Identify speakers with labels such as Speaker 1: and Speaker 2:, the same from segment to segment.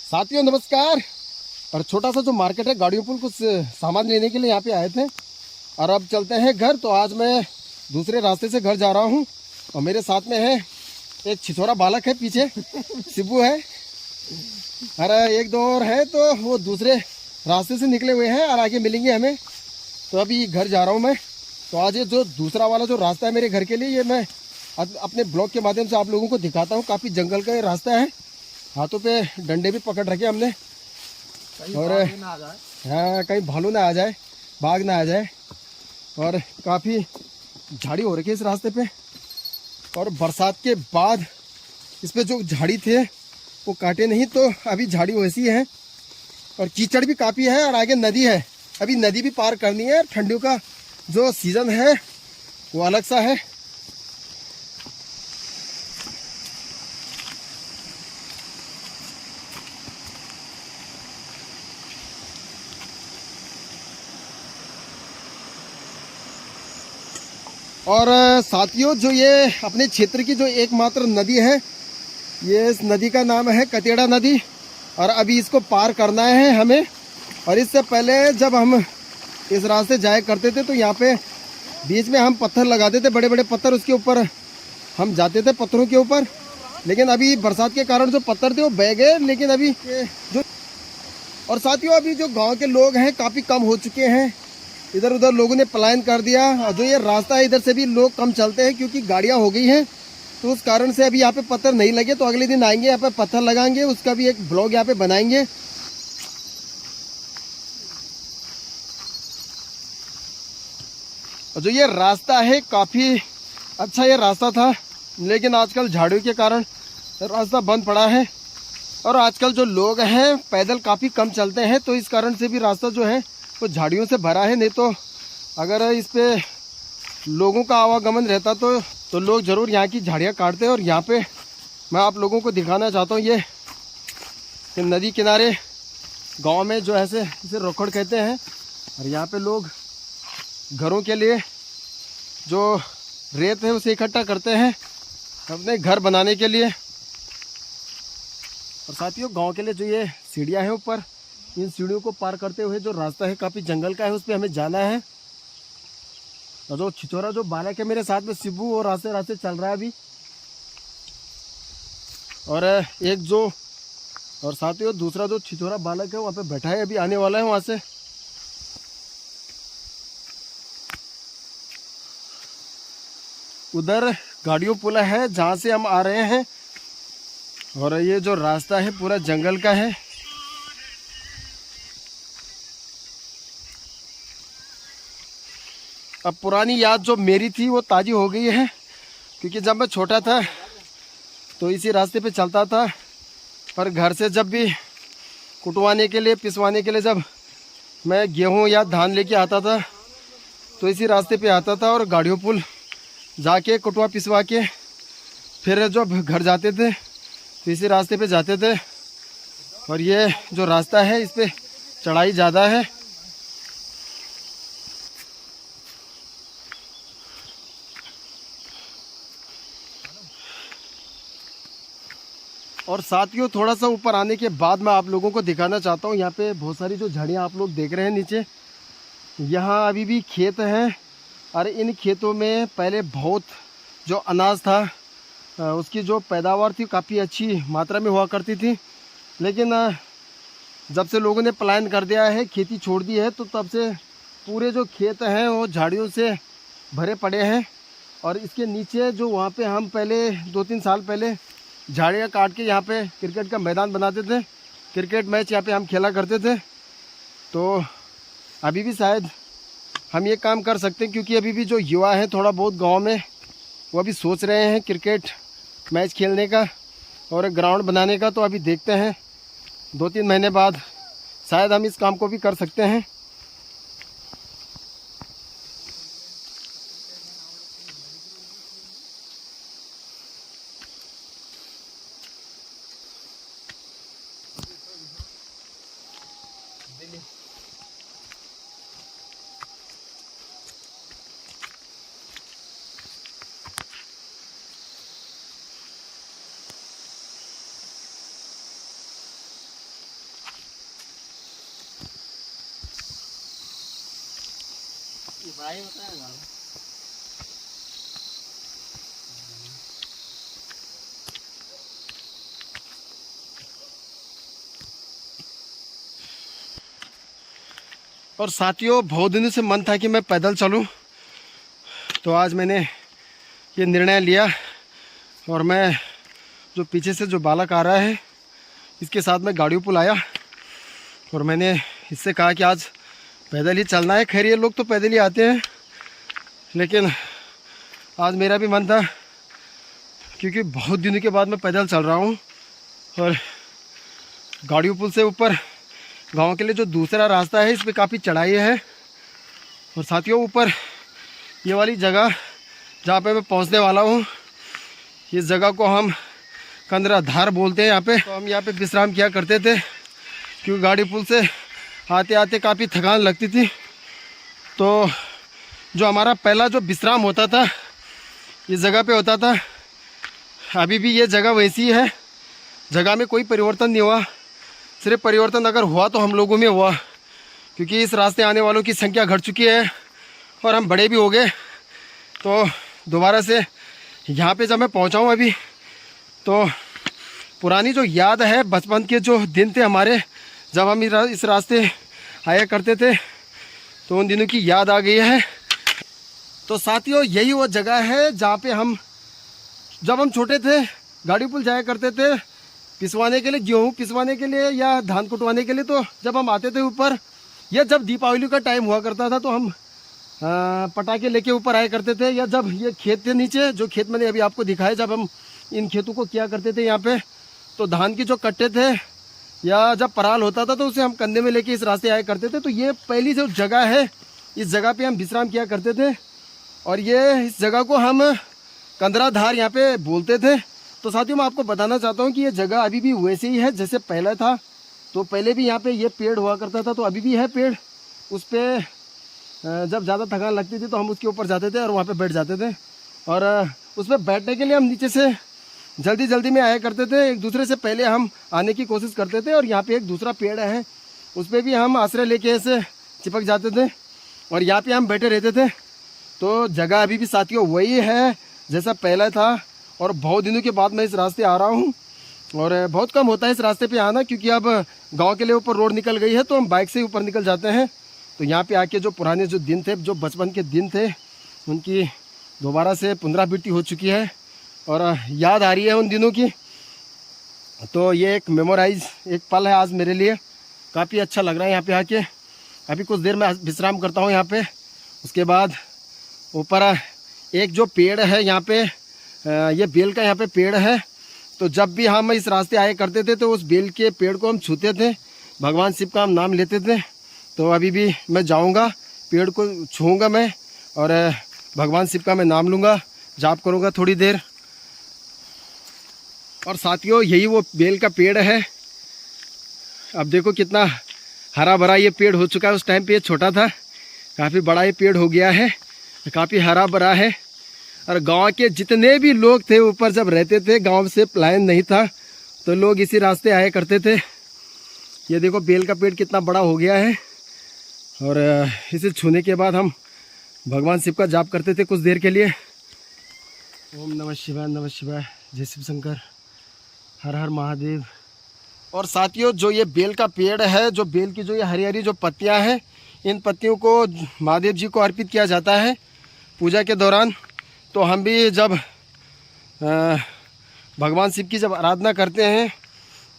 Speaker 1: साथियों नमस्कार। और छोटा सा जो मार्केट है गाड़ियों पर कुछ सामान लेने के लिए यहाँ पे आए थे और अब चलते हैं घर। तो आज मैं दूसरे रास्ते से घर जा रहा हूँ और मेरे साथ में है एक छिछोरा बालक है, पीछे शिबू है और एक दो और है। तो वो दूसरे रास्ते से निकले हुए हैं और आगे मिलेंगे हमें। तो अभी घर जा रहा हूँ मैं। तो आज ये जो दूसरा वाला जो रास्ता है मेरे घर के लिए, ये मैं अपने ब्लॉग के माध्यम से आप लोगों को दिखाता हूँ। काफ़ी जंगल का ये रास्ता है, हाथों पे डंडे भी पकड़ रखे हमने और हाँ कहीं भालू ना आ जाए, बाघ ना आ जाए। और काफ़ी झाड़ी हो रखी है इस रास्ते पे और बरसात के बाद इस पे जो झाड़ी थे वो काटे नहीं, तो अभी झाड़ी वैसी है और कीचड़ भी काफ़ी है और आगे नदी है। अभी नदी भी पार करनी है। ठंडियों का जो सीज़न है वो अलग सा है। और साथियों जो ये अपने क्षेत्र की जो एकमात्र नदी है, ये इस नदी का नाम है कतेड़ा नदी और अभी इसको पार करना है हमें। और इससे पहले जब हम इस रास्ते जाया करते थे तो यहाँ पे बीच में हम पत्थर लगाते थे, बड़े बड़े पत्थर, उसके ऊपर हम जाते थे पत्थरों के ऊपर। लेकिन अभी बरसात के कारण जो पत्थर थे वो बह गए। लेकिन अभी जो और साथियों अभी जो गांव के लोग हैं काफ़ी कम हो चुके हैं, इधर उधर लोगों ने पलायन कर दिया। जो ये रास्ता है इधर से भी लोग कम चलते हैं क्योंकि गाड़ियां हो गई हैं, तो उस कारण से अभी यहाँ पे पत्थर नहीं लगे। तो अगले दिन आएंगे यहाँ पे पत्थर लगाएंगे, उसका भी एक ब्लॉग यहाँ पे बनाएंगे। और जो ये रास्ता है काफ़ी अच्छा ये रास्ता था, लेकिन आजकल झाड़ियों के कारण रास्ता बंद पड़ा है और आजकल जो लोग हैं पैदल काफ़ी कम चलते हैं, तो इस कारण से भी रास्ता जो है वो झाड़ियों से भरा है। नहीं तो अगर इस पे लोगों का आवागमन रहता तो लोग ज़रूर यहाँ की झाड़ियाँ काटते। और यहाँ पे मैं आप लोगों को दिखाना चाहता हूँ ये नदी किनारे गांव में जो ऐसे इसे रोकड़ कहते हैं और यहाँ पे लोग घरों के लिए जो रेत है उसे इकट्ठा करते हैं अपने घर बनाने के लिए। और साथियों गांव के लिए जो ये सीढ़ियाँ हैं ऊपर, इन सीढ़ियों को पार करते हुए जो रास्ता है काफ़ी जंगल का है, उस पर हमें जाना है। और जो छिछोरा जो बालक है मेरे साथ में शिबू, और रास्ते रास्ते चल रहा है अभी। और एक जो और साथियों दूसरा जो छिछोरा बालक है वहाँ पे बैठा है, अभी आने वाला है वहाँ से। उधर गाड़ियों पुल है जहाँ से हम आ रहे हैं और ये जो रास्ता है पूरा जंगल का है। अब पुरानी याद जो मेरी थी वो ताज़ी हो गई है, क्योंकि जब मैं छोटा था तो इसी रास्ते पे चलता था। और घर से जब भी कुटवाने के लिए, पिसवाने के लिए जब मैं गेहूं या धान लेके आता था तो इसी रास्ते पे आता था और गाड़ियों पुल जाके कुटवा पिसवा के फिर जब घर जाते थे तो इसी रास्ते पे जाते थे। और ये जो रास्ता है इस पे चढ़ाई ज़्यादा है। और साथियों थोड़ा सा ऊपर आने के बाद मैं आप लोगों को दिखाना चाहता हूँ, यहाँ पे बहुत सारी जो झाड़ियाँ आप लोग देख रहे हैं नीचे, यहाँ अभी भी खेत हैं और इन खेतों में पहले बहुत जो अनाज था उसकी जो पैदावार थी काफ़ी अच्छी मात्रा में हुआ करती थी। लेकिन जब से लोगों ने पलायन कर दिया है, खेती छोड़ दी है, तो तब से पूरे जो खेत हैं वो झाड़ियों से भरे पड़े हैं। और इसके नीचे जो वहाँ पे हम पहले 2-3 साल पहले झाड़ियाँ काट के यहाँ पे क्रिकेट का मैदान बनाते थे, क्रिकेट मैच यहाँ पे हम खेला करते थे। तो अभी भी शायद हम ये काम कर सकते हैं, क्योंकि अभी भी जो युवा हैं थोड़ा बहुत गांव में वो अभी सोच रहे हैं क्रिकेट मैच खेलने का और ग्राउंड बनाने का। तो अभी देखते हैं 2-3 महीने बाद शायद हम इस काम को भी कर सकते हैं। और साथियों, बहुत दिनों से मन था कि मैं पैदल चलूं, तो आज मैंने ये निर्णय लिया। और मैं जो पीछे से जो बालक आ रहा है, इसके साथ मैं गाड़ियों पुल आया और मैंने इससे कहा कि आज पैदल ही चलना है। खैर ये लोग तो पैदल ही आते हैं, लेकिन आज मेरा भी मन था, क्योंकि बहुत दिनों के बाद मैं पैदल चल रहा हूँ। और गाड़ियों पुल से ऊपर गांव के लिए जो दूसरा रास्ता है, इस पर काफ़ी चढ़ाई है। और साथियों, ऊपर ये वाली जगह जहाँ पे मैं पहुँचने वाला हूँ, इस जगह को हम कंदराधार बोलते हैं। यहाँ पे तो हम यहाँ पे विश्राम किया करते थे, क्योंकि गाड़ी पुल से आते आते काफ़ी थकान लगती थी। तो जो हमारा पहला जो विश्राम होता था, इस जगह पे होता था। अभी भी ये जगह वैसी है, जगह में कोई परिवर्तन नहीं हुआ। सिर्फ परिवर्तन अगर हुआ तो हम लोगों में हुआ, क्योंकि इस रास्ते आने वालों की संख्या घट चुकी है और हम बड़े भी हो गए। तो दोबारा से यहाँ पे जब मैं पहुँचा हूँ अभी, तो पुरानी जो याद है, बचपन के जो दिन थे हमारे, जब हम इस रास्ते आया करते थे, तो उन दिनों की याद आ गई है। तो साथियों, यही वो जगह है जहाँ पे हम, जब हम छोटे थे, गाड़ी पुल जाया करते थे पिसवाने के लिए, गेहूँ पिसवाने के लिए या धान कुटवाने के लिए। तो जब हम आते थे ऊपर, या जब दीपावली का टाइम हुआ करता था, तो हम पटाखे लेके ऊपर आया करते थे। या जब ये खेत थे नीचे, जो खेत मैंने अभी आपको दिखाया, जब हम इन खेतों को किया करते थे यहाँ पे, तो धान की जो कट्टे थे या जब पराल होता था, तो उसे हम कंधे में लेके इस रास्ते आया करते थे। तो ये पहली जो जगह है, इस जगह पे हम विश्राम किया करते थे। और ये इस जगह को हम कंदराधार यहाँ पे बोलते थे। तो साथियों, मैं आपको बताना चाहता हूँ कि ये जगह अभी भी वैसे ही है जैसे पहले था। तो पहले भी यहाँ पे ये पेड़ हुआ करता था, तो अभी भी है पेड़। उस पर जब ज़्यादा थकान लगती थी तो हम उसके ऊपर जाते थे और वहाँ पे बैठ जाते थे। और उस पर बैठने के लिए हम नीचे से जल्दी जल्दी में आया करते थे। एक दूसरे से पहले हम आने की कोशिश करते थे। और यहाँ पे एक दूसरा पेड़ है, उस पर भी हम आश्रय लेके ऐसे चिपक जाते थे और यहाँ पे हम बैठे रहते थे। तो जगह अभी भी साथियों वही है जैसा पहला था। और बहुत दिनों के बाद मैं इस रास्ते आ रहा हूँ, और बहुत कम होता है इस रास्ते पे आना, क्योंकि अब गांव के लिए ऊपर रोड निकल गई है, तो हम बाइक से ऊपर निकल जाते हैं। तो यहाँ पे आके जो पुराने जो दिन थे, जो बचपन के दिन थे, उनकी दोबारा से पुनरावृत्ति हो चुकी है और याद आ रही है उन दिनों की। तो ये एक मेमोराइज एक पल है आज मेरे लिए। काफ़ी अच्छा लग रहा है यहाँ पे आके। अभी कुछ देर में विश्राम करता हूँ यहाँ पे। उसके बाद ऊपर एक जो पेड़ है यहाँ पे, ये बेल का यहाँ पे पेड़ है। तो जब भी हम इस रास्ते आए करते थे, तो उस बेल के पेड़ को हम छूते थे, भगवान शिव का हम नाम लेते थे। तो अभी भी मैं जाऊँगा, पेड़ को छूँगा मैं और भगवान शिव का मैं नाम लूँगा, जाप करूँगा थोड़ी देर। और साथियों, यही वो बेल का पेड़ है। अब देखो कितना हरा भरा ये पेड़ हो चुका है। उस टाइम पे ये छोटा था, काफ़ी बड़ा ये पेड़ हो गया है, काफ़ी हरा भरा है। और गांव के जितने भी लोग थे ऊपर जब रहते थे, गांव से पलायन नहीं था, तो लोग इसी रास्ते आया करते थे। ये देखो बेल का पेड़ कितना बड़ा हो गया है। और इसे छूने के बाद हम भगवान शिव का जाप करते थे कुछ देर के लिए। ओम नमः शिवाय, नमः शिवाय, जय शिव शंकर, हर हर महादेव। और साथियों, जो ये बेल का पेड़ है, जो बेल की जो ये हरी हरी जो पत्तियां हैं, इन पत्तियों को महादेव जी को अर्पित किया जाता है पूजा के दौरान। तो हम भी जब भगवान शिव की जब आराधना करते हैं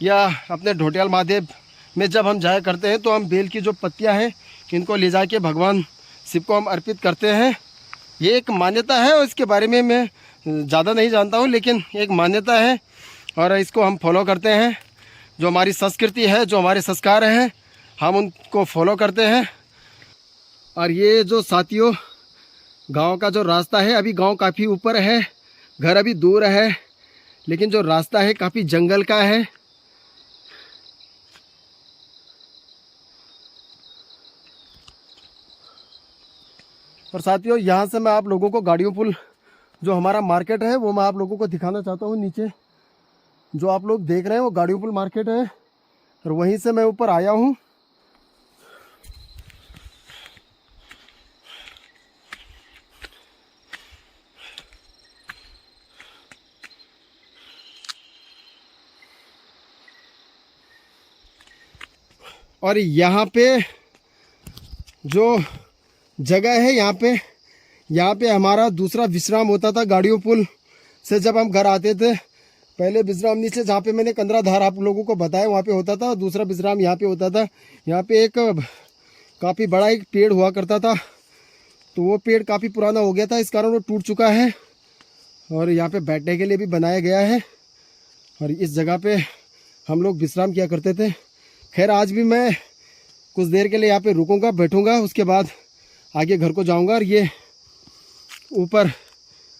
Speaker 1: या अपने ढोटियाल महादेव में जब हम जाया करते हैं, तो हम बेल की जो पत्तियां हैं, इनको ले जाके भगवान शिव को हम अर्पित करते हैं। ये एक मान्यता है और इसके बारे में मैं ज़्यादा नहीं जानता हूँ, लेकिन एक मान्यता है और इसको हम फॉलो करते हैं। जो हमारी संस्कृति है, जो हमारे संस्कार हैं, हम उनको फॉलो करते हैं। और ये जो साथियों गांव का जो रास्ता है, अभी गांव काफ़ी ऊपर है, घर अभी दूर है, लेकिन जो रास्ता है काफ़ी जंगल का है। और साथियों, यहाँ से मैं आप लोगों को गाड़ियों पुल जो हमारा मार्केट है वो मैं आप लोगों को दिखाना चाहता हूँ। नीचे जो आप लोग देख रहे हैं वो गाड़ियों पुल मार्केट है, और वहीं से मैं ऊपर आया हूँ। और यहाँ पे जो जगह है, यहाँ पे हमारा दूसरा विश्राम होता था। गाड़ियों पुल से जब हम घर आते थे, पहले विश्राम नीचे जहाँ पे मैंने कंदराधार आप लोगों को बताया वहाँ पे होता था, दूसरा विश्राम यहाँ पे होता था। यहाँ पे एक काफ़ी बड़ा एक पेड़ हुआ करता था, तो वो पेड़ काफ़ी पुराना हो गया था, इस कारण वो टूट चुका है। और यहाँ पे बैठने के लिए भी बनाया गया है, और इस जगह पे हम लोग विश्राम किया करते थे। खैर आज भी मैं कुछ देर के लिए यहाँ पे रुकूंगा, बैठूंगा, उसके बाद आगे घर को जाऊंगा। और ये ऊपर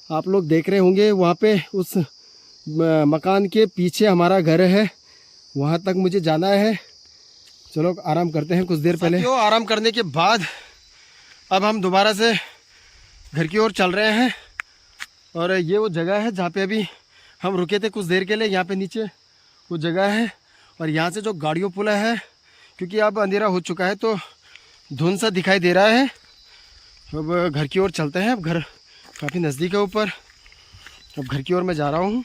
Speaker 1: आप लोग देख रहे होंगे, वहाँ पे उस मकान के पीछे हमारा घर है, वहाँ तक मुझे जाना है। चलो आराम करते हैं कुछ देर पहले। आराम करने के बाद अब हम दोबारा से घर की ओर चल रहे हैं। और ये वो जगह है जहाँ पे अभी हम रुके थे कुछ देर के लिए। यहाँ पे नीचे वो जगह है, और यहाँ से जो गाड़ियों पुल है, क्योंकि अब अंधेरा हो चुका है तो धुंध सा दिखाई दे रहा है। अब घर की ओर चलते हैं। अब घर काफ़ी नज़दीक है ऊपर, अब घर की ओर मैं जा रहा हूँ।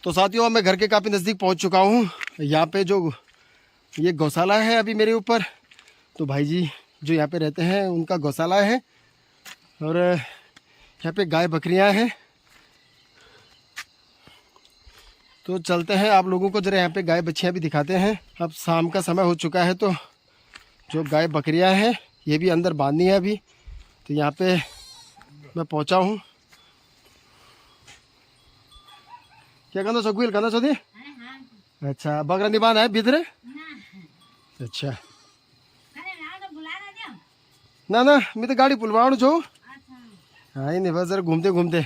Speaker 1: तो साथियों मैं घर के काफ़ी नज़दीक पहुँच चुका हूँ। यहाँ पे जो ये गौशाला है अभी मेरे ऊपर, तो भाई जी जो यहाँ पे रहते हैं उनका गौशाला है, और यहाँ पे गाय बकरियाँ हैं। तो चलते हैं, आप लोगों को जरा यहाँ पे गाय बच्चियाँ भी दिखाते हैं। अब शाम का समय हो चुका है, तो जो गाय बकरियाँ हैं ये भी अंदर बांधनी है अभी। तो यहाँ पे मैं पहुँचा हूँ। क्या कहना सकुल कहना चाहती? अच्छा बकरा नहीं बांधा है भीतर? अच्छा ना ना मैं तो गाड़ी पुलवाणु छो। हाँ नहीं बस जरा घूमते घूमते।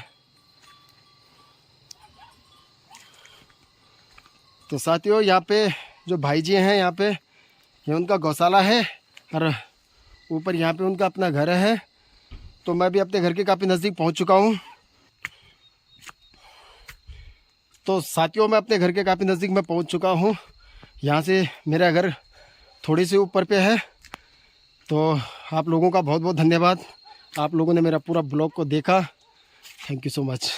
Speaker 1: तो साथियों यहाँ पे जो भाई जी हैं, यहाँ पे ये उनका गौशाला है, और ऊपर यहाँ पे उनका अपना घर है। तो मैं भी अपने घर के काफ़ी नज़दीक पहुँच चुका हूँ। तो साथियों मैं अपने घर के काफ़ी नज़दीक मैं पहुँच चुका हूँ। यहाँ से मेरा घर थोड़ी सी ऊपर पे है। तो आप लोगों का बहुत बहुत धन्यवाद, आप लोगों ने मेरा पूरा ब्लॉग को देखा। Thank you so much.